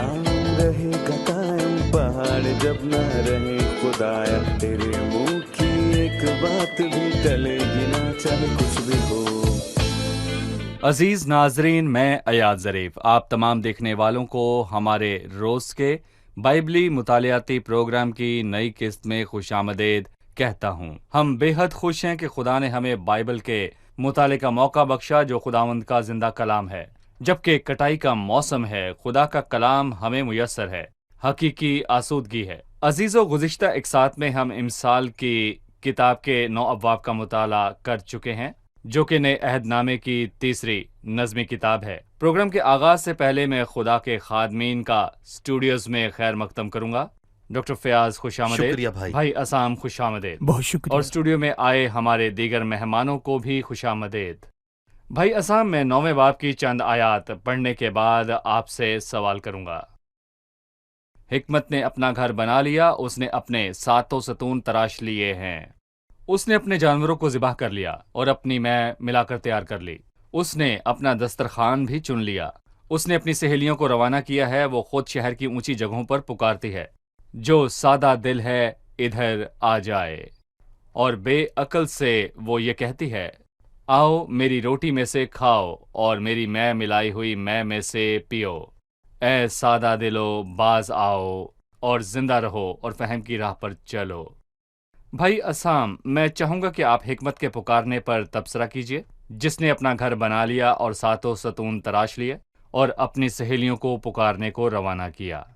कलाम रहेगा कायम, पहाड़ जब ना रहे खुदाया, तेरे मुंह की एक बात भी टलेगी ना, चाहे कुछ भी हो। अजीज नाजरीन, मैं अयाज ज़रीफ आप तमाम देखने वालों को हमारे रोज़ के बाइबली मुतालियाती प्रोग्राम की नई किस्त में खुशामदीद कहता हूँ। हम बेहद खुश हैं कि खुदा ने हमें बाइबल के मुताले का मौका बख्शा, जो खुदावंद का जिंदा कलाम है। जबकि कटाई का मौसम है, खुदा का कलाम हमें मुयस्सर है, हकीकी आसूदगी है। अजीज़ो, गुज़िश्ता एक साथ में हम इमसाल की किताब के 9 अब्वाब का मुताला कर चुके हैं, जो कि नए अहदनामे की तीसरी नज़मी किताब है। प्रोग्राम के आगाज से पहले मैं खुदा के खादमीन का स्टूडियोज में खैर मकदम करूंगा। डॉक्टर फयाज खुशामदीद। शुक्रिया भाई असाम खुशामदीद। बहुत शुक्रिया। और स्टूडियो में आए हमारे दीगर मेहमानों को भी खुशामदीद। भाई असाम, मैं 9वें बाब की चंद आयात पढ़ने के बाद आपसे सवाल करूंगा। हिकमत ने अपना घर बना लिया, उसने अपने 7 सतून तराश लिए हैं। उसने अपने जानवरों को ज़िबाह कर लिया और अपनी मैं मिलाकर तैयार कर ली। उसने अपना दस्तरखान भी चुन लिया। उसने अपनी सहेलियों को रवाना किया है। वो खुद शहर की ऊंची जगहों पर पुकारती है, जो सादा दिल है इधर आ जाए। और बेअक्ल से वो ये कहती है, आओ मेरी रोटी में से खाओ और मेरी मैं मिलाई हुई मैं में से पियो। ऐ सादा दिलो, बाज आओ और जिंदा रहो और फहम की राह पर चलो। भाई असाम, मैं चाहूंगा कि आप हिकमत के पुकारने पर तबसरा कीजिए, जिसने अपना घर बना लिया और 7 सतून तराश लिए और अपनी सहेलियों को पुकारने को रवाना किया।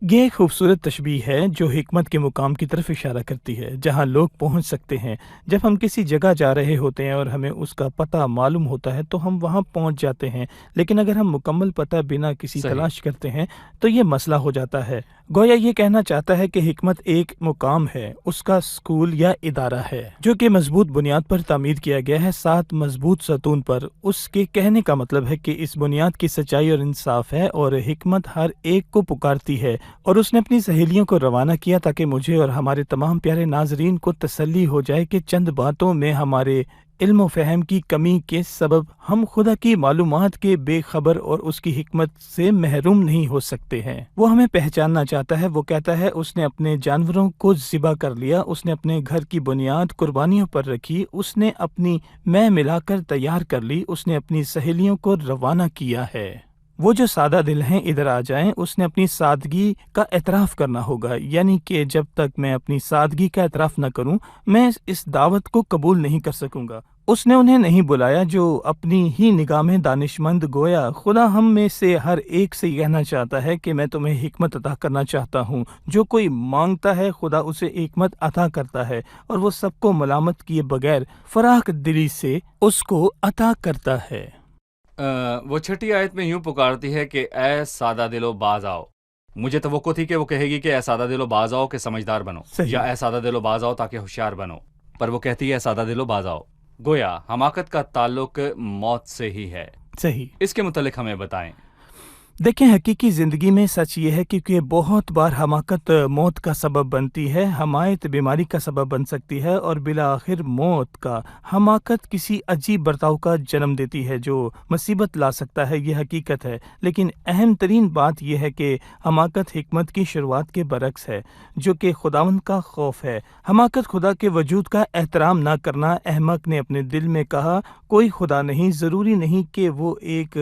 ये एक खूबसूरत तशबीह है जो हिकमत के मुकाम की तरफ इशारा करती है, जहाँ लोग पहुँच सकते हैं। जब हम किसी जगह जा रहे होते हैं और हमें उसका पता मालूम होता है तो हम वहाँ पहुँच जाते हैं, लेकिन अगर हम मुकम्मल पता बिना किसी तलाश करते हैं तो ये मसला हो जाता है। गोया ये कहना चाहता है कि हिकमत एक मुकाम है, उसका स्कूल या इदारा है, जो कि मजबूत बुनियाद पर तामीर किया गया है, 7 मजबूत सतून पर। उसके कहने का मतलब है कि इस बुनियाद की सच्चाई और इंसाफ है और हिकमत हर एक को पुकारती है। और उसने अपनी सहेलियों को रवाना किया ताकि मुझे और हमारे तमाम प्यारे नाजरीन को तसल्ली हो जाए कि चंद बातों में हमारे इल्म व फहम की कमी के सबब हम खुदा की मालूमात के बेखबर और उसकी हिकमत से महरूम नहीं हो सकते हैं। वो हमें पहचानना चाहता है। वो कहता है, उसने अपने जानवरों को ज़िबा कर लिया, उसने अपने घर की बुनियाद कुर्बानियों पर रखी, उसने अपनी मैं मिलाकर तैयार कर ली, उसने अपनी सहेलियों को रवाना किया है। वो जो सादा दिल हैं इधर आ जाएं। उसने अपनी सादगी का एतराफ़ करना होगा, यानी कि जब तक मैं अपनी सादगी का एतराफ़ न करूं, मैं इस दावत को कबूल नहीं कर सकूंगा। उसने उन्हें नहीं बुलाया जो अपनी ही निगाह में दानिशमंद। गोया खुदा हम में से हर एक से कहना चाहता है कि मैं तुम्हें हिकमत अता करना चाहता हूँ। जो कोई मांगता है खुदा उसे हिकमत अता करता है और वो सबको मलामत किए बगैर फराख दिली से उसको अता करता है। वो छठी आयत में यूं पुकारती है कि ऐ सादा दिलो बाज आओ। मुझे तवक्को थी कि वो कहेगी कि ऐ सादा दिलो बाज आओ कि समझदार बनो, या ऐ सादा दिलो बाज आओ ताकि होशियार बनो, पर वो कहती है सादा दिलो बाज आओ। गोया हमाकत का ताल्लुक मौत से ही है। सही। इसके मुतालिक हमें बताएं। देखें, हकीकी ज़िंदगी में सच ये है क्योंकि बहुत बार हमाकत मौत का सबब बनती है, हमायत बीमारी का सबब बन सकती है और बिला आखिर मौत का। हमाकत किसी अजीब बर्ताव का जन्म देती है जो मुसीबत ला सकता है, ये हकीकत है। लेकिन अहम तरीन बात यह है कि हमाकत हिकमत की शुरुआत के बरक्स है, जो कि खुदावंद का खौफ है। हमाकत खुदा के वजूद का एहतराम ना करना। अहमक ने अपने दिल में कहा, कोई खुदा नहीं। ज़रूरी नहीं कि वो एक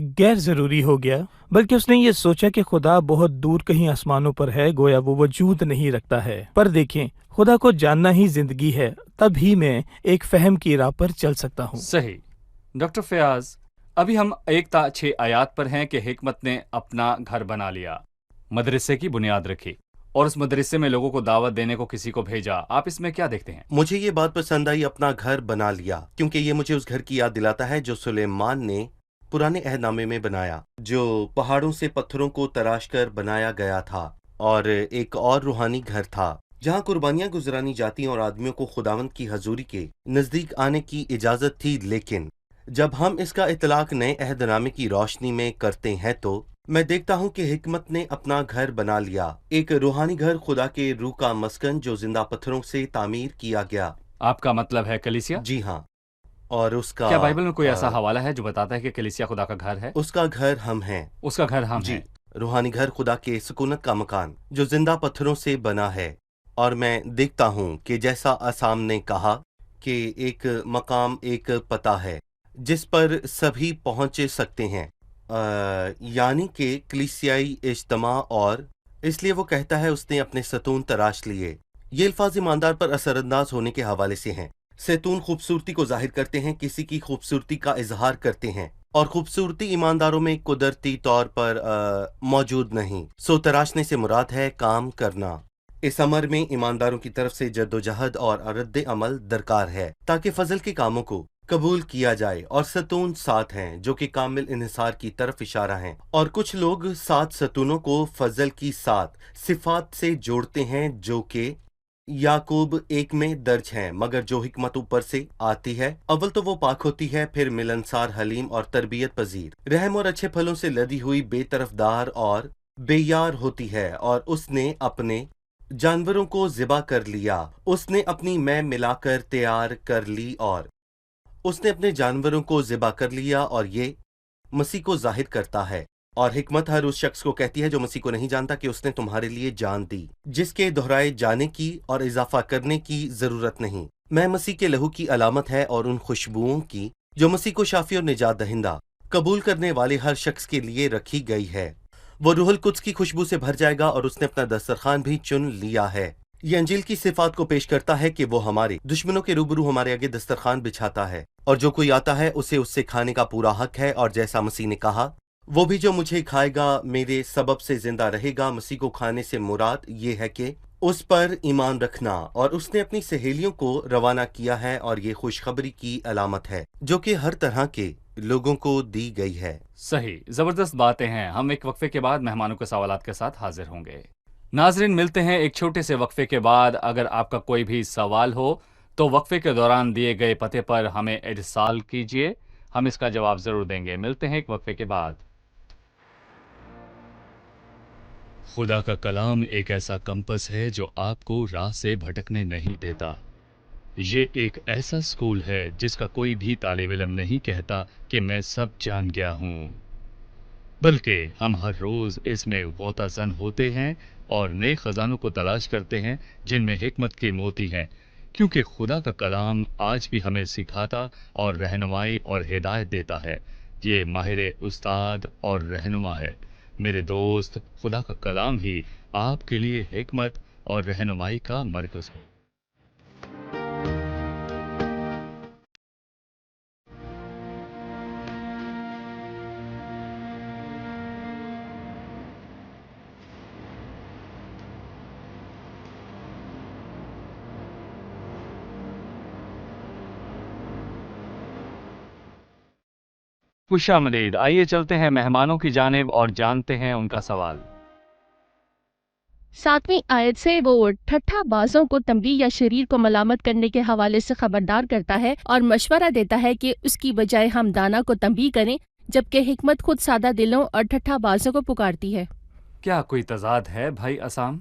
गैर ज़रूरी हो गया, बल्कि उसने ये सोचा कि खुदा बहुत दूर कहीं आसमानों पर है, गोया वो वजूद नहीं रखता है। पर देखें, खुदा को जानना ही जिंदगी है, तब ही मैं एक फहम की राह पर चल सकता हूँ। सही। डॉक्टर फयाज, अभी हम 1-6 आयात पर हैं कि हिकमत ने अपना घर बना लिया, मदरसे की बुनियाद रखी और उस मदरसे में लोगों को दावत देने को किसी को भेजा। आप इसमें क्या देखते हैं? मुझे ये बात पसंद आई, अपना घर बना लिया, क्योंकि ये मुझे उस घर की याद दिलाता है जो सुलेमान ने पुराने अहदनामे में बनाया, जो पहाड़ों से पत्थरों को तराश कर बनाया गया था। और एक और रूहानी घर था जहाँ कुर्बानियां गुजरानी जाती और आदमियों को खुदावंद की हजूरी के नजदीक आने की इजाजत थी। लेकिन जब हम इसका इतलाक नए अहदनामे की रोशनी में करते हैं तो मैं देखता हूँ कि हिकमत ने अपना घर बना लिया, एक रूहानी घर, खुदा के रूह का मस्कन जो जिंदा पत्थरों से तामीर किया गया। आपका मतलब है कलीसिया? जी हाँ। और उसका क्या बाइबल में कोई ऐसा हवाला है जो बताता है कि कलीसिया खुदा का घर है? उसका घर हम हैं। उसका घर हम हैं। روحانی گھر خدا کے سکونت کا مکان جو زندہ پتھروں سے بنا ہے، اور میں دیکھتا ہوں کہ جیسا آسام نے کہا کہ ایک مقام، ایک پتہ ہے جس پر سبھی پہنچ سکتے ہیں، یعنی کہ کلیسیائی اجتماع، اور اس لیے وہ کہتا ہے اس نے اپنے ستون تراش لیے۔ یہ الفاظ ایماندار پر اثر انداز ہونے کے حوالے سے ہیں۔ ستون خوبصورتی کو ظاہر کرتے ہیں، کسی کی خوبصورتی کا اظہار کرتے ہیں، اور خوبصورتی ایمانداروں میں قدرتی طور پر موجود نہیں۔ سو تراشنے سے مراد ہے کام کرنا۔ اس امر میں ایمانداروں کی طرف سے جد و جہد اور رد عمل درکار ہے تاکہ فضل کے کاموں کو قبول کیا جائے، اور ستون 7 ہیں جو کہ کامل انحصار کی طرف اشارہ ہیں، اور کچھ لوگ 7 ستونوں کو فضل کی 7 صفات سے جوڑتے ہیں جو کہ یعقوب 1 میں درج ہیں، مگر جو حکمت اوپر سے آتی ہے اول تو وہ پاک ہوتی ہے، پھر ملنسار، حلیم اور تربیت پذیر، رحم اور اچھے پھلوں سے لدی ہوئی، بے طرفدار اور بے یار ہوتی ہے، اور اس نے اپنے جانوروں کو ذبح کر لیا، اس نے اپنی مے ملا کر تیار کر لی، اور اس نے اپنے جانوروں کو ذبح کر لیا، اور یہ مسیح کو ظاہر کرتا ہے۔ اور حکمت ہر اس شخص کو کہتی ہے جو مسیح کو نہیں جانتا کہ اس نے تمہارے لیے جان دی، جس کے دہرائے جانے کی اور اضافہ کرنے کی ضرورت نہیں۔ میں مسیح کے لہو کی علامت ہے اور ان خوشبوؤں کی جو مسیح کو شافی اور نجات دہندہ قبول کرنے والے ہر شخص کے لیے رکھی گئی ہے۔ وہ روح القدس کی خوشبو سے بھر جائے گا، اور اس نے اپنا دسترخوان بھی چن لیا ہے۔ یہ انجیل کی صفات کو پیش کرتا ہے کہ وہ ہمارے دشمنوں کے روبرو ہمارے آگے دسترخوان بچھاتا ہے، اور جو کوئی آتا ہے اسے اس سے کھانے کا پورا حق ہے، اور جیسا مسیح نے کہا، وہ بھی جو مجھے کھائے گا میرے سبب سے زندہ رہے گا۔ مسیح کو کھانے سے مراد یہ ہے کہ اس پر ایمان رکھنا، اور اس نے اپنی سہیلیوں کو روانہ کیا ہے، اور یہ خوشخبری کی علامت ہے جو کہ ہر طرح کے لوگوں کو دی گئی ہے۔ صحیح، زبردست باتیں ہیں۔ ہم ایک وقفے کے بعد مہمانوں کے سوالات کے ساتھ حاضر ہوں گے۔ ناظرین، ملتے ہیں ایک چھوٹے سے وقفے کے بعد۔ اگر آپ کا کوئی بھی سوال ہو تو وقفے کے دوران دیے گئے پتے پر ہمیں ارسال کیجیے، ہم اس کا جواب ضرور دیں گے۔ ملتے ہیں ایک وقفے کے بعد۔ خدا کا کلام ایک ایسا کمپس ہے جو آپ کو راہ سے بھٹکنے نہیں دیتا۔ یہ ایک ایسا اسکول ہے جس کا کوئی بھی طالب علم نہیں کہتا کہ میں سب جان گیا ہوں، بلکہ ہم ہر روز اس میں غوطہ زن ہوتے ہیں اور نئے خزانوں کو تلاش کرتے ہیں جن میں حکمت کے موتی ہیں، کیونکہ خدا کا کلام آج بھی ہمیں سکھاتا اور رہنمائی اور ہدایت دیتا ہے۔ یہ ماہر استاد اور رہنما ہے۔ میرے دوست، خدا کا کلام ہی آپ کے لیے حکمت اور رہنمائی کا مرکز ہو۔ خوش آمدید۔ آئیے چلتے ہیں مہمانوں کی جانب اور جانتے ہیں ان کا سوال۔ 7ویں آیت سے وہ ٹھٹھا بازوں کو تنبیہ یا شریر کو ملامت کرنے کے حوالے سے خبردار کرتا ہے اور مشورہ دیتا ہے کہ اس کی بجائے ہم دانا کو تنبیہ کریں، جبکہ حکمت خود سادہ دلوں اور ٹھٹھا بازوں کو پکارتی ہے۔ کیا کوئی تضاد ہے بھائی اسام؟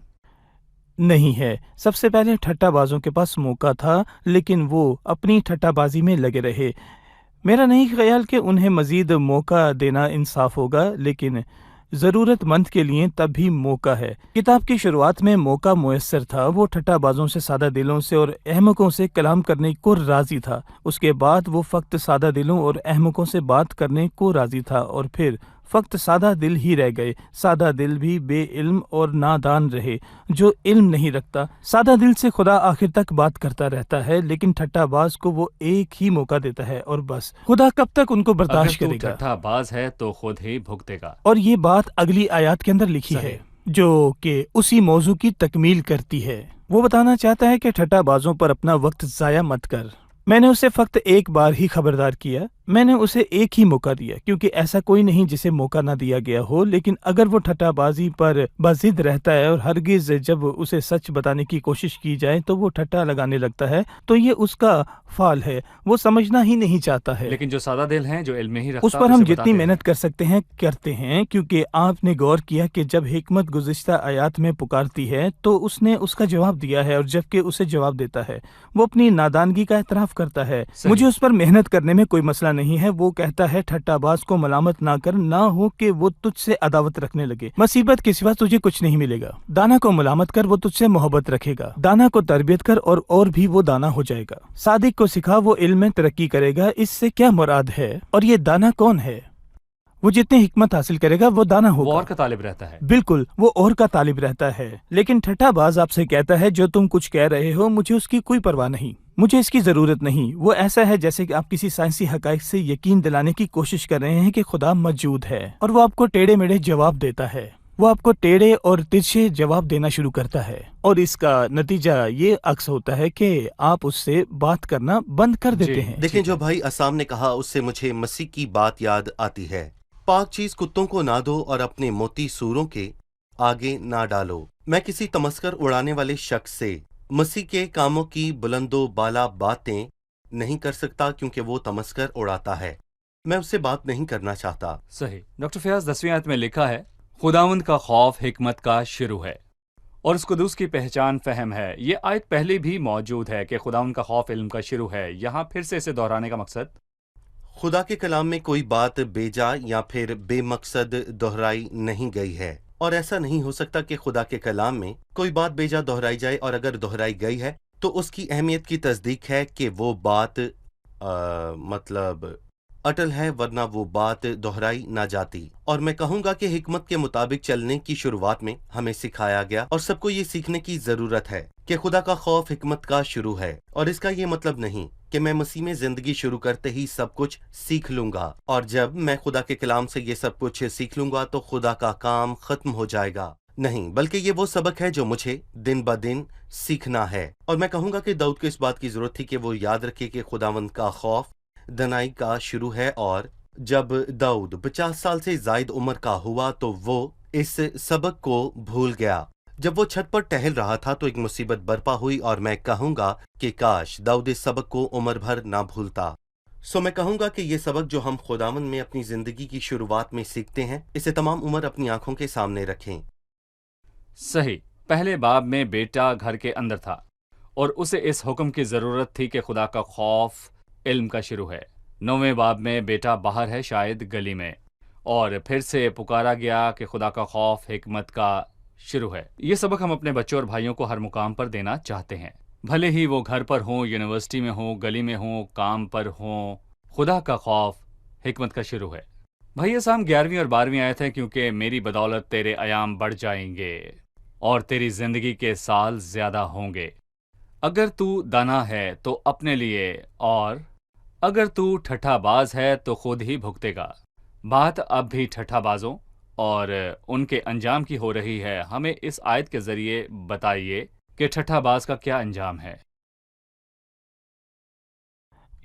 نہیں ہے۔ سب سے پہلے ٹھٹا بازوں کے پاس موقع تھا، لیکن وہ اپنی ٹھٹا بازی میں لگے رہے۔ میرا نہیں خیال کہ انہیں مزید موقع دینا انصاف ہوگا، لیکن ضرورت مند کے لیے تب بھی موقع ہے۔ کتاب کی شروعات میں موقع میسر تھا، وہ ٹھٹا بازوں سے، سادہ دلوں سے اور احمقوں سے کلام کرنے کو راضی تھا۔ اس کے بعد وہ فقط سادہ دلوں اور احمقوں سے بات کرنے کو راضی تھا، اور پھر فقط سادہ دل ہی رہ گئے۔ سادہ دل بھی بے علم اور نادان رہے، جو علم نہیں رکھتا۔ سادہ دل سے خدا آخر تک بات کرتا رہتا ہے، لیکن ٹھٹا باز کو وہ ایک ہی موقع دیتا ہے اور بس۔ خدا کب تک ان کو برداشت کرے گا؟ اگر تو ٹھٹا باز ہے تو خود ہی بھگتے گا۔ اور یہ بات اگلی آیات کے اندر لکھی ہے جو کہ اسی موضوع کی تکمیل کرتی ہے۔ وہ بتانا چاہتا ہے کہ ٹھٹا بازوں پر اپنا وقت ضائع مت کر۔ میں نے اسے فقط ایک بار ہی خبردار کیا، میں نے اسے ایک ہی موقع دیا، کیونکہ ایسا کوئی نہیں جسے موقع نہ دیا گیا ہو۔ لیکن اگر وہ ٹھٹا بازی پر بضد رہتا ہے اور ہرگز جب اسے سچ بتانے کی کوشش کی جائے تو وہ ٹھٹا لگانے لگتا ہے، تو یہ اس کا فال ہے، وہ سمجھنا ہی نہیں چاہتا ہے۔ لیکن جو سادہ دل ہیں، جو علم نہیں رکھتا، اس پر ہم اسے جتنی بتاتے ہیں۔ محنت کر سکتے ہیں کرتے ہیں، کیونکہ آپ نے غور کیا کہ جب حکمت گزشتہ آیات میں پکارتی ہے تو اس نے اس کا جواب دیا ہے، اور جبکہ اسے جواب دیتا ہے وہ اپنی نادانگی کا اعتراف کرتا ہے۔ صحیح۔ مجھے اس پر محنت کرنے میں کوئی مسئلہ نہیں ہے، وہ کہتا ہے ٹھٹا باز کو ملامت نہ کر، نہ ہو کہ وہ تجھ سے عداوت رکھنے لگے۔ مصیبت کے سوا تجھے کچھ نہیں ملے گا۔ دانا کو ملامت کر، وہ تجھ سے محبت رکھے گا۔ دانا کو تربیت کر اور بھی وہ دانا ہو جائے گا۔ صادق کو سکھا، وہ علم میں ترقی کرے گا۔ اس سے کیا مراد ہے؟ اور یہ دانا کون ہے؟ وہ جتنی حکمت حاصل کرے گا وہ دانا وہ ہوگا۔ اور کا طالب رہتا ہے۔ بالکل، وہ اور کا طالب رہتا ہے۔ لیکن ٹھٹا باز آپ سے کہتا ہے جو تم کچھ کہہ رہے ہو مجھے اس کی کوئی پرواہ نہیں، مجھے اس کی ضرورت نہیں۔ وہ ایسا ہے جیسے کہ آپ کسی سائنسی حقائق سے یقین دلانے کی کوشش کر رہے ہیں کہ خدا موجود ہے، اور وہ آپ کو ٹیڑھے میڑھے جواب دیتا ہے۔ وہ آپ کو ٹیڑھے اور ترچھے جواب دینا شروع کرتا ہے، اور اس کا نتیجہ یہ عکس ہوتا ہے کہ آپ اس سے بات کرنا بند کر دیتے ہیں۔ دیکھیں، جو بھائی اسام نے کہا اس سے مجھے مسیح کی بات یاد آتی ہے۔ پاک چیز کتوں کو نہ دو اور اپنے موتی سوروں کے آگے نہ ڈالو۔ میں کسی تمسخر اڑانے والے شخص سے مسیح کے کاموں کی بلند و بالا باتیں نہیں کر سکتا، کیونکہ وہ تمسخر اڑاتا ہے۔ میں اس سے بات نہیں کرنا چاہتا۔ صحیح۔ ڈاکٹر فیاض، 10ویں آیت میں لکھا ہے خداوند کا خوف حکمت کا شروع ہے، اور اس قدوس کی پہچان فہم ہے۔ یہ آیت پہلے بھی موجود ہے کہ خداوند کا خوف علم کا شروع ہے۔ یہاں پھر سے اسے دہرانے کا مقصد؟ خدا کے کلام میں کوئی بات بے جا یا پھر بے مقصد دہرائی نہیں گئی ہے، اور ایسا نہیں ہو سکتا کہ خدا کے کلام میں کوئی بات بے جا دہرائی جائے، اور اگر دہرائی گئی ہے تو اس کی اہمیت کی تصدیق ہے کہ وہ بات مطلب اٹل ہے، ورنہ وہ بات دہرائی نہ جاتی۔ اور میں کہوں گا کہ حکمت کے مطابق چلنے کی شروعات میں ہمیں سکھایا گیا، اور سب کو یہ سیکھنے کی ضرورت ہے کہ خدا کا خوف حکمت کا شروع ہے، اور اس کا یہ مطلب نہیں کہ میں مسیح میں زندگی شروع کرتے ہی سب کچھ سیکھ لوں گا، اور جب میں خدا کے کلام سے یہ سب کچھ سیکھ لوں گا تو خدا کا کام ختم ہو جائے گا۔ نہیں، بلکہ یہ وہ سبق ہے جو مجھے دن بدن سیکھنا ہے۔ اور میں کہوں گا کہ داؤد کو اس بات کی ضرورت تھی کہ وہ یاد رکھے کہ خداوند کا خوف دنائی کا شروع ہے، اور جب داؤد 50 سال سے زائد عمر کا ہوا تو وہ اس سبق کو بھول گیا۔ جب وہ چھت پر ٹہل رہا تھا تو ایک مصیبت برپا ہوئی، اور میں کہوں گا کہ کاش داؤد اس سبق کو عمر بھر نہ بھولتا۔ میں کہوں گا کہ یہ سبق جو ہم خداوند میں اپنی زندگی کی شروعات میں سیکھتے ہیں، اسے تمام عمر اپنی آنکھوں کے سامنے رکھیں۔ صحیح۔ پہلے باب میں بیٹا گھر کے اندر تھا، اور اسے اس حکم کی ضرورت تھی کہ خدا کا خوف علم کا شروع ہے۔ 9ویں باب میں بیٹا باہر ہے، شاید گلی میں، اور پھر سے پکارا گیا کہ خدا کا خوف حکمت کا شروع ہے۔ یہ سبق ہم اپنے بچوں اور بھائیوں کو ہر مقام پر دینا چاہتے ہیں، بھلے ہی وہ گھر پر ہوں، یونیورسٹی میں ہوں، گلی میں ہوں، کام پر ہوں۔ خدا کا خوف حکمت کا شروع ہے۔ بھائی اسام، 11ویں اور 12ویں آیت ہے، کیونکہ میری بدولت تیرے ایام بڑھ جائیں گے اور تیری زندگی کے سال زیادہ ہوں گے۔ اگر تو دانا ہے تو اپنے لیے، اور اگر تو ٹھٹھا باز ہے تو خود ہی بھگتے گا۔ بات اب بھی ٹھٹھا بازوں اور ان کے انجام کی ہو رہی ہے۔ ہمیں اس آیت کے ذریعے بتائیے کہ ٹھٹھا باز کا کیا انجام ہے؟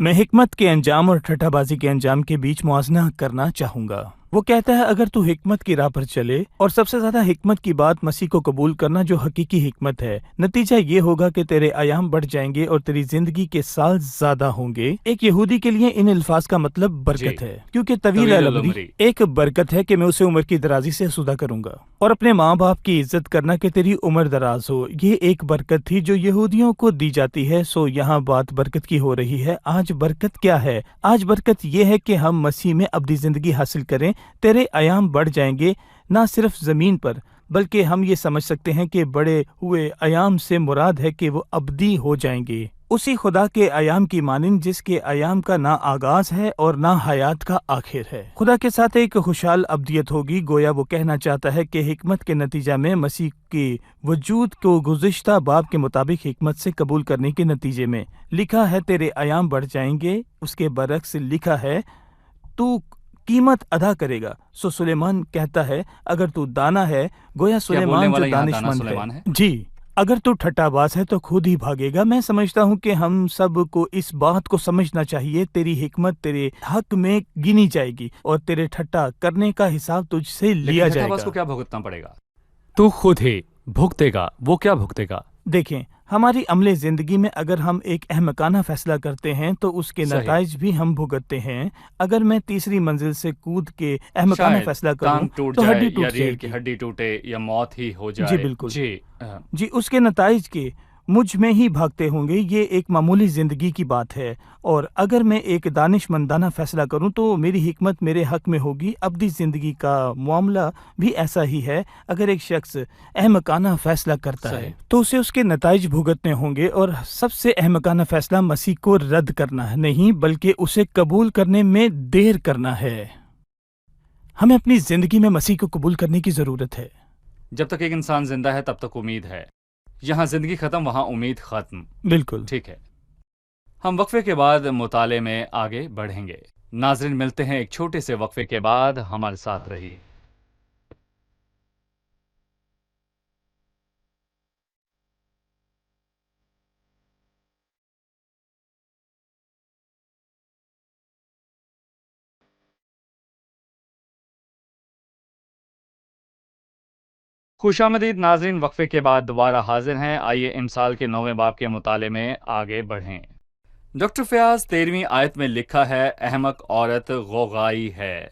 میں حکمت کے انجام اور ٹھٹھا بازی کے انجام کے بیچ موازنہ کرنا چاہوں گا۔ وہ کہتا ہے اگر تو حکمت کی راہ پر چلے، اور سب سے زیادہ حکمت کی بات مسیح کو قبول کرنا جو حقیقی حکمت ہے، نتیجہ یہ ہوگا کہ تیرے ایام بڑھ جائیں گے اور تیری زندگی کے سال زیادہ ہوں گے۔ ایک یہودی کے لیے ان الفاظ کا مطلب برکت ہے، کیونکہ طویل العمری ایک برکت ہے کہ میں اسے عمر کی درازی سے افزودہ کروں گا، اور اپنے ماں باپ کی عزت کرنا کہ تیری عمر دراز ہو، یہ ایک برکت تھی جو یہودیوں کو دی جاتی ہے۔ یہاں بات برکت کی ہو رہی ہے۔ آج برکت کیا ہے؟ آج برکت یہ ہے کہ ہم مسیح میں ابدی زندگی حاصل کریں۔ تیرے ایام بڑھ جائیں گے، نہ صرف زمین پر، بلکہ ہم یہ سمجھ سکتے ہیں کہ بڑے ہوئے ایام سے مراد ہے کہ وہ ابدی ہو جائیں گے، اسی خدا کے ایام کی مانند جس کے ایام کا نہ آغاز ہے اور نہ حیات کا آخر ہے۔ خدا کے ساتھ ایک خوشحال ابدیت ہوگی۔ گویا وہ کہنا چاہتا ہے کہ حکمت کے نتیجہ میں مسیح کے وجود کو گزشتہ باب کے مطابق حکمت سے قبول کرنے کے نتیجے میں لکھا ہے تیرے ایام بڑھ جائیں گے، اس کے برعکس لکھا ہے تو قیمت ادا کرے گا۔ سلیمان کہتا ہے اگر تو دانا ہے، گویا سلیمان جو دانش مند ہے، جی اگر تو ٹھٹا باز ہے تو خود ہی بھاگے گا۔ میں سمجھتا ہوں کہ ہم سب کو اس بات کو سمجھنا چاہیے، تیری حکمت تیرے حق میں گنی جائے گی اور تیرے ٹھٹا کرنے کا حساب تجھ سے لیا جائے گا۔ ٹھٹا باز کو کیا بھگتنا پڑے گا؟ تو خود ہی بھگتے گا۔ وہ کیا بھگتے گا؟ دیکھیں، ہماری عملی زندگی میں اگر ہم ایک احمقانہ فیصلہ کرتے ہیں تو اس کے نتائج بھی ہم بھگتتے ہیں۔ اگر میں تیسری منزل سے کود کے احمقانہ فیصلہ کروں تو ہڈی ٹوٹ جائے گی، ہڈی ٹوٹے یا موت ہی ہو جائے۔ جی بالکل، جی اس کے نتائج کے मुझ में ही भागते होंगे। ये एक मामूली ज़िंदगी की बात है, और अगर मैं एक दानिशमंदाना फ़ैसला करूं तो मेरी हिकमत मेरे हक़ में होगी। अब्दी ज़िंदगी का मामला भी ऐसा ही है। अगर एक शख्स अहमकाना फ़ैसला करता है तो उसे उसके नताइज भुगतने होंगे, और सबसे अहमकाना फ़ैसला मसीह को रद्द करना है नहीं, बल्कि उसे कबूल करने में देर करना है। हमें अपनी ज़िंदगी में मसीह को कबूल करने की ज़रूरत है। जब तक एक इंसान जिंदा है तब तक उम्मीद है। यहाँ जिंदगी खत्म, वहाँ उम्मीद खत्म। बिल्कुल ठीक है, हम वक्फे के बाद मुताले में आगे बढ़ेंगे। नाज़रीन, मिलते हैं एक छोटे से वक्फे के बाद। हमारे साथ रहिए। खुशामदीद नाज़रीन, वक्फे के बाद दोबारा हाजिर हैं। आइए इमसाल के 9वें बाब के मुताले में आगे बढ़ें। डॉक्टर फयाज, 13वीं आयत में लिखा है, अहमक औरत गौगाई है,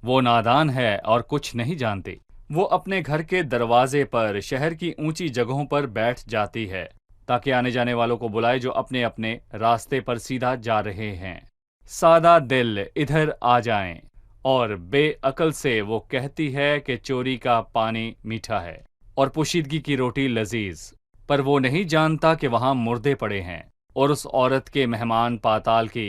वो नादान है और कुछ नहीं जानती। वो अपने घर के दरवाजे पर शहर की ऊंची जगहों पर बैठ जाती है ताकि आने जाने वालों को बुलाए जो अपने अपने रास्ते पर सीधा जा रहे हैं। सादा दिल इधर आ जाएं। और बेअकल से वो कहती है कि चोरी का पानी मीठा है और पोशीदगी की रोटी लजीज, पर वो नहीं जानता कि वहाँ मुर्दे पड़े हैं और उस औरत के मेहमान पाताल की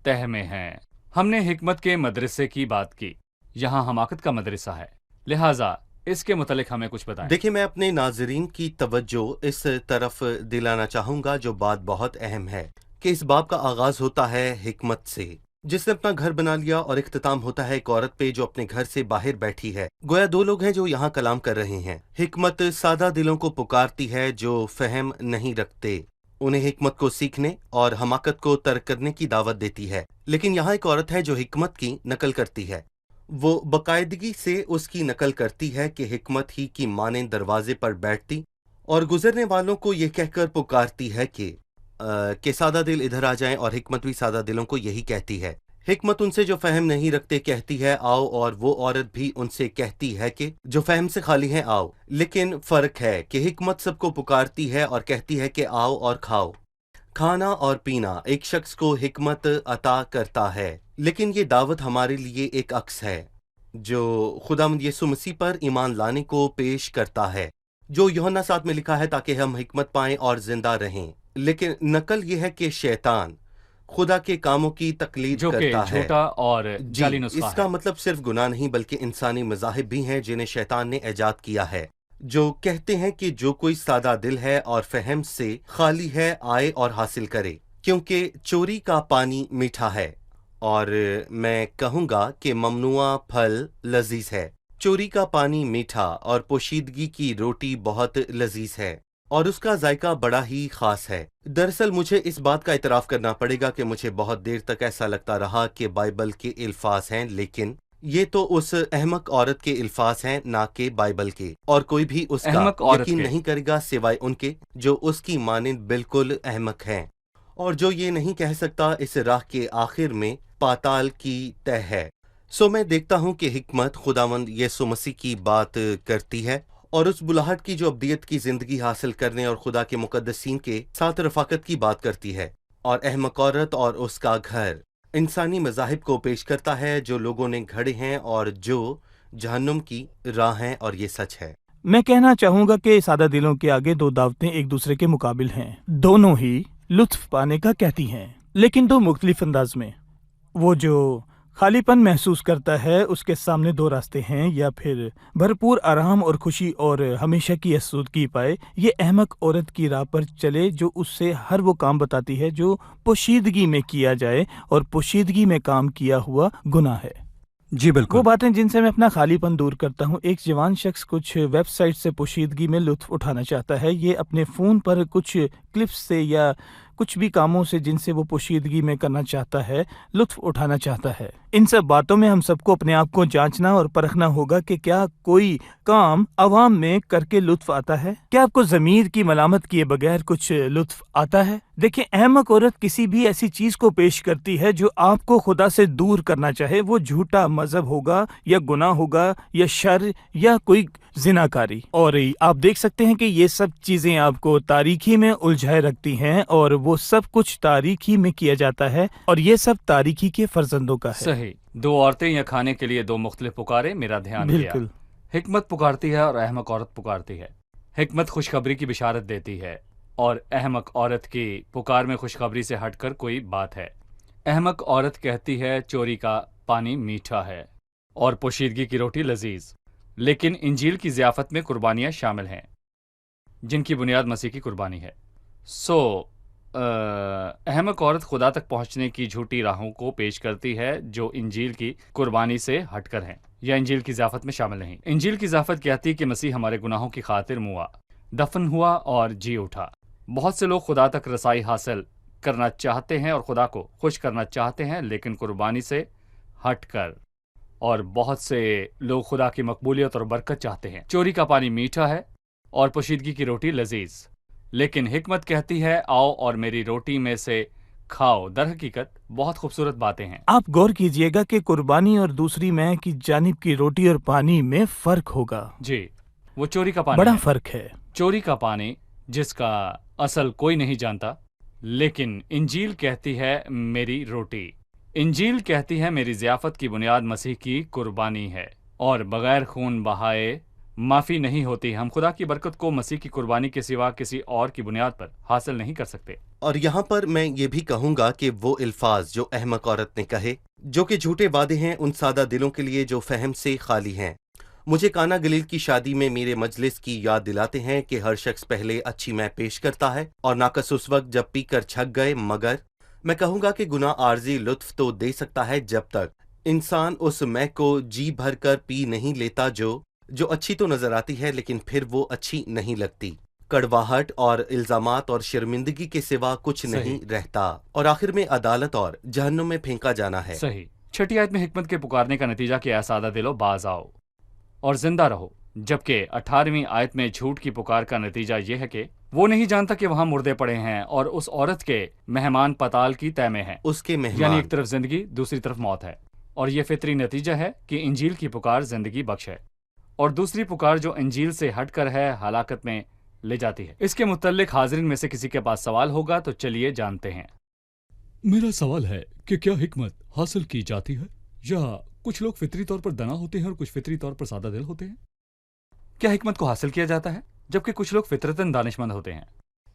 तह में हैं। हमने हिकमत के मदरसे की बात की, यहाँ हमाकत का मदरसा है, लिहाजा इसके मुतालिक हमें कुछ बताएं। देखिए, मैं अपने नाजरीन की तवज्जो इस तरफ दिलाना चाहूंगा जो बात बहुत अहम है कि इस बाब का आगाज होता है हिकमत से, जिसने अपना घर बना लिया, और इख्तिताम होता है एक औरत पे जो अपने घर से बाहर बैठी है। गोया दो लोग हैं जो यहाँ कलाम कर रहे हैं। हिकमत सादा दिलों को पुकारती है जो फहम नहीं रखते, उन्हें हिकमत को सीखने और हमाकत को तर्क करने की दावत देती है। लेकिन यहाँ एक औरत है जो हिकमत की नकल करती है। वो बाकायदगी से उसकी नकल करती है कि हिकमत ही की माने दरवाजे पर बैठती और गुजरने वालों को ये कहकर पुकारती है कि सादा दिल इधर आ जाएं, और हिकमत भी सादा दिलों को यही कहती है। हिकमत उनसे जो फहम नहीं रखते कहती है आओ, और वो औरत भी उनसे कहती है कि जो फहम से खाली है आओ। लेकिन फर्क है कि हिकमत सबको पुकारती है और कहती है कि आओ और खाओ। खाना और पीना एक शख्स को हिकमत अता करता है, लेकिन ये दावत हमारे लिए एक अक्स है जो खुदावंद यीशु मसीह पर ईमान लाने को पेश करता है, जो यूहन्ना 7 में लिखा है, ताकि हम हिकमत पाएं और जिंदा रहें। लेकिन नकल ये है कि शैतान खुदा के कामों की तकलीद जो करता है, झूठा और जाली नुस्खा इसका है। मतलब सिर्फ गुनाह नहीं बल्कि इंसानी मज़ाहिब भी हैं जिन्हें शैतान ने ईजाद किया है, जो कहते हैं कि जो कोई सादा दिल है और फहम से खाली है आए और हासिल करे, क्योंकि चोरी का पानी मीठा है। और मैं कहूँगा कि ममनुआ फल लजीज है। चोरी का पानी मीठा और पोशीदगी की रोटी बहुत लजीज है और उसका जायका बड़ा ही खास है। दरअसल मुझे इस बात का इतराफ़ करना पड़ेगा कि मुझे बहुत देर तक ऐसा लगता रहा कि बाइबल के अल्फाज हैं, लेकिन ये तो उस अहमक औरत के अल्फाज हैं, ना कि बाइबल के, और कोई भी उसका यकीन नहीं करेगा सिवाय उनके जो उसकी मानिंद बिल्कुल अहमक हैं और जो ये नहीं कह सकता इस राह के आखिर में पाताल की तह है। सो मैं देखता हूँ कि हिकमत खुदावंद यीशु मसीह की बात करती है और उस बुलाहट की जो अब्दियत की जिंदगी हासिल करने और खुदा के मुकद्दसीन के साथ रफाकत की बात करती है, और अहमक औरत और उसका घर इंसानी मज़ाहिब को पेश करता है जो लोगों ने घड़े हैं और जो जहन्नुम की राह हैं, और ये सच है। मैं कहना चाहूँगा कि सादा दिलों के आगे दो दावतें एक दूसरे के मुकाबिल हैं। दोनों ही लुत्फ पाने का कहती हैं, लेकिन दो मुख्तलिफ अंदाज में। वो जो खालीपन महसूस करता है उसके सामने दो रास्ते हैं, या फिर भरपूर आराम और खुशी और हमेशा की आसूदगी पाए, ये अहमक औरत की राह पर चले जो उससे हर वो काम बताती है जो पोशीदगी में किया जाए, और पोशीदगी में काम किया हुआ गुनाह है। जी बिल्कुल, वो बातें जिनसे मैं अपना खालीपन दूर करता हूँ। एक जवान शख्स कुछ वेबसाइट से पोशीदगी में लुत्फ उठाना चाहता है। ये अपने फ़ोन पर कुछ क्लिप्स से या कुछ भी कामों से जिनसे वो पोशीदगी में करना चाहता है, लुत्फ उठाना चाहता है। ان सब बातों में हम सबको अपने आप को जांचना और परखना होगा कि क्या कोई काम अवाम में करके लुत्फ आता है। क्या आपको ज़मीर की मलामत किए बगैर कुछ लुत्फ आता है? देखिए, अहमक औरत किसी भी ऐसी चीज को पेश करती है जो आपको खुदा से दूर करना चाहे। वो झूठा मजहब होगा या गुनाह होगा या शर या कोई जिनाकारी। और आप देख सकते हैं कि ये सब चीजें आपको तारीकी में उलझाए रखती हैं और वो सब कुछ तारीकी में किया जाता है और ये सब तारीकी के फर्जंदों का है। सही। दो औरतें या खाने के लिए दो मुख्तलिफ पुकारे, मेरा ध्यान गया। बिल्कुल। हिकमत पुकारती है और अहमक औरत पुकारती है। हिकमत खुशखबरी की बिशारत देती है और अहमक औरत की पुकार में खुशखबरी से हटकर कोई बात है। अहमक औरत कहती है चोरी का पानी मीठा है और पोशीदगी की रोटी लजीज, लेकिन इंजील की ज़ियाफ़त में कुर्बानियाँ शामिल हैं जिनकी बुनियाद मसीह की कुर्बानी है। अहमक औरत खुदा तक पहुँचने की झूठी राहों को पेश करती है जो इंजील की कुर्बानी से हटकर हैं या इंजील की ज़ियाफ़त में शामिल नहीं। इंजील की ज़ियाफ़त कहती है कि मसीह हमारे गुनाहों की खातिर मुआ, दफन हुआ और जी उठा। बहुत से लोग खुदा तक रसाई हासिल करना चाहते हैं और खुदा को खुश करना चाहते हैं, लेकिन कुर्बानी से हटकर, और बहुत से लोग खुदा की मकबूलियत और बरकत चाहते हैं। चोरी का पानी मीठा है और पोशीदगी की रोटी लजीज, लेकिन हिकमत कहती है आओ और मेरी रोटी में से खाओ। दर हकीकत बहुत खूबसूरत बातें हैं। आप गौर कीजिएगा कि कुर्बानी और दूसरी मैं की जानिब की रोटी और पानी में फर्क होगा। जी, वो चोरी का पानी बड़ा है। फर्क है। चोरी का पानी जिसका असल कोई नहीं जानता, लेकिन इंजील कहती है मेरी रोटी। इंजील कहती है मेरी ज़ियाफ़त की बुनियाद मसीह की कुर्बानी है और बगैर खून बहाए माफ़ी नहीं होती। हम खुदा की बरकत को मसीह की कुर्बानी के सिवा किसी और की बुनियाद पर हासिल नहीं कर सकते। और यहाँ पर मैं ये भी कहूँगा कि वो अल्फाज जो अहमक औरत ने कहे, जो कि झूठे वादे हैं उन सादा दिलों के लिए जो फहम से खाली हैं, मुझे काना गलील की शादी में मेरे मजलिस की याद दिलाते हैं कि हर शख्स पहले अच्छी मैं पेश करता है और नाकस उस वक्त जब पी कर छक गए। मगर मैं कहूँगा कि गुनाह आर्जी लुत्फ तो दे सकता है जब तक इंसान उस मैं को जी भर कर पी नहीं लेता जो अच्छी तो नजर आती है लेकिन फिर वो अच्छी नहीं लगती। कड़वाहट और इल्जामात और शर्मिंदगी के सिवा कुछ नहीं रहता और आखिर में अदालत और जहन्नुम में फेंका जाना है। सही। छठी आयत में हिकमत के पुकारने का नतीजा कि ऐ सादा दिलो बाज आओ और जिंदा रहो, जबकि 18वीं आयत में झूठ की पुकार का नतीजा यह है कि वो नहीं जानता कि वहां मुर्दे पड़े हैं और उस औरत के मेहमान पताल की तय में हैं। उसके मेहमान, यानी एक तरफ जिंदगी दूसरी तरफ मौत है। और ये फितरी नतीजा है कि इंजील की पुकार जिंदगी बख्श है और दूसरी पुकार जो इंजील से हटकर है हलाकत में ले जाती है। इसके मुतल्लिक हाजिरीन में से किसी के पास सवाल होगा तो चलिए जानते हैं। मेरा सवाल है कि क्या हिकमत हासिल की जाती है या कुछ लोग फितरी तौर पर दना होते हैं और कुछ फितरी तौर पर सादा दिल होते हैं? क्या हिकमत को हासिल किया जाता है जबकि कुछ लोग फितरतन दानिशमंद होते हैं?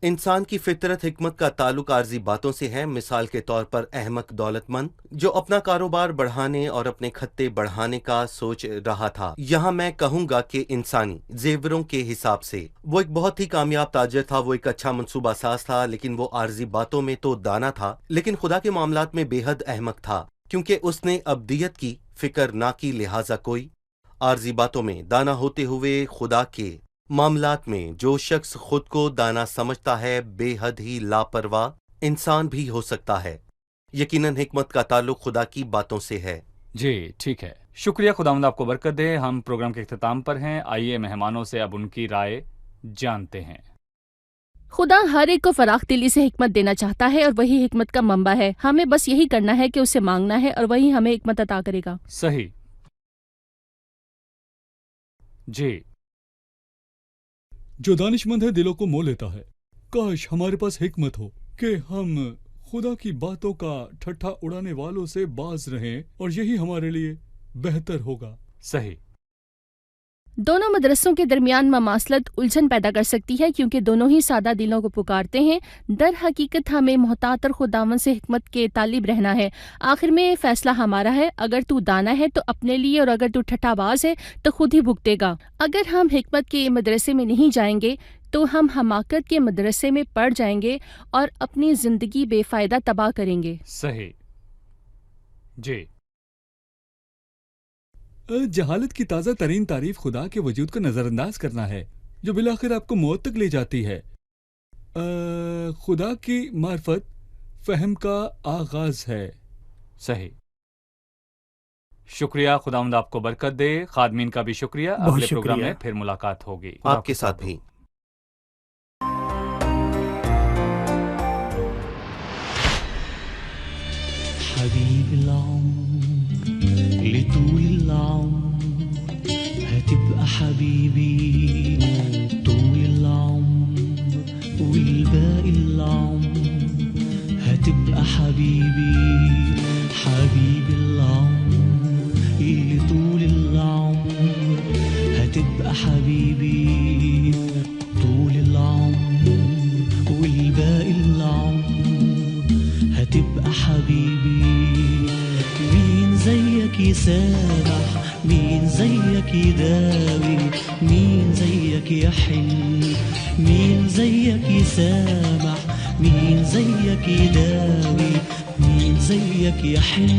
इंसान की फितरत हिकमत का ताल्लुक आर्जी बातों से है। मिसाल के तौर पर अहमक दौलतमंद जो अपना कारोबार बढ़ाने और अपने खत्ते बढ़ाने का सोच रहा था। यहाँ मैं कहूँगा कि इंसानी जेवरों के हिसाब से वो एक बहुत ही कामयाब ताजर था, वो एक अच्छा मंसूबा साज था, लेकिन वो आर्जी बातों में तो दाना था लेकिन खुदा के मामलात में बेहद अहमक था, क्योंकि उसने अब्दियत की फिक्र ना की, लिहाजा कोई आर्जी बातों में दाना होते हुए खुदा के मामलात में जो शख्स खुद को दाना समझता है बेहद ही लापरवाह इंसान भी हो सकता है। यकीनन हिकमत का ताल्लुक खुदा की बातों से है। जी ठीक है, शुक्रिया। खुदावंद आपको बरकत दे। हम प्रोग्राम के इख्तिताम पर हैं। आइए मेहमानों से अब उनकी राय जानते हैं। खुदा हर एक को फराख दिली से हिकमत देना चाहता है और वही हिकमत का मंबा है। हमें बस यही करना है कि उसे मांगना है और वही हमें हिकमत अता करेगा। सही। जी। जो दानिशमंद है दिलों को मोह लेता है। काश हमारे पास हिकमत हो कि हम खुदा की बातों का ठट्ठा उड़ाने वालों से बाज रहें और यही हमारे लिए बेहतर होगा। सही। दोनों मदरसों के दरमियान ममासलत उलझन पैदा कर सकती है क्योंकि दोनों ही सादा दिलों को पुकारते हैं। दर हकीकत हमें मोहतात और खुदावन से हिकमत के तालिब रहना है। आखिर में फैसला हमारा है। अगर तू दाना है तो अपने लिए और अगर तू ठट्ठाबाज है तो खुद ही भुगतेगा। अगर हम हिकमत के मदरसे में नहीं जाएंगे तो हम हमाकत के मदरसे में पड़ जाएंगे और अपनी जिंदगी बेफायदा तबाह करेंगे। सही। जी। जहालत की ताज़ा तरीन तारीफ खुदा के वजूद को नज़रअंदाज करना है जो बिलाखिर आपको मौत तक ले जाती है। खुदा की मार्फत फहम का आगाज है। सही। شکریہ، خداوند آپ کو برکت دے. خادمین کا بھی شکریہ. بہت اگلے پروگرام شکریہ. میں پھر ملاقات ہوگی. آپ کے ساتھ بھی. حبيب العمر لطول العمر هتبقى حبيبي طول العمر والباقي العمر هتبقى حبيبي حبيب العمر اللي طول العمر هتبقى حبيبي طول العمر والباقي العمر هتبقى حبيبي. مين زيك يسامح، مين زيك يداوي، مين زيك يحن، مين زيك يسامح، مين زيك يداوي، مين زيك يحن،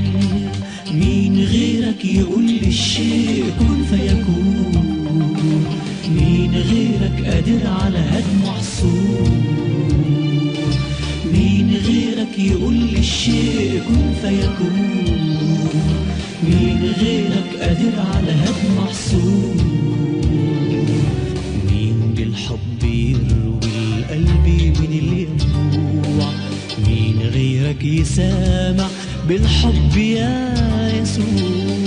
مين غيرك يقول للشيء كن فيكون، مين غيرك قادر على هدم محصور، مين غيرك يقول للشيء كن فيكون، مين غيرك قادر على هدم محصور، مين بالحب يروي القلب من الينبوع، مين غيرك يسامع بالحب يا يسوع.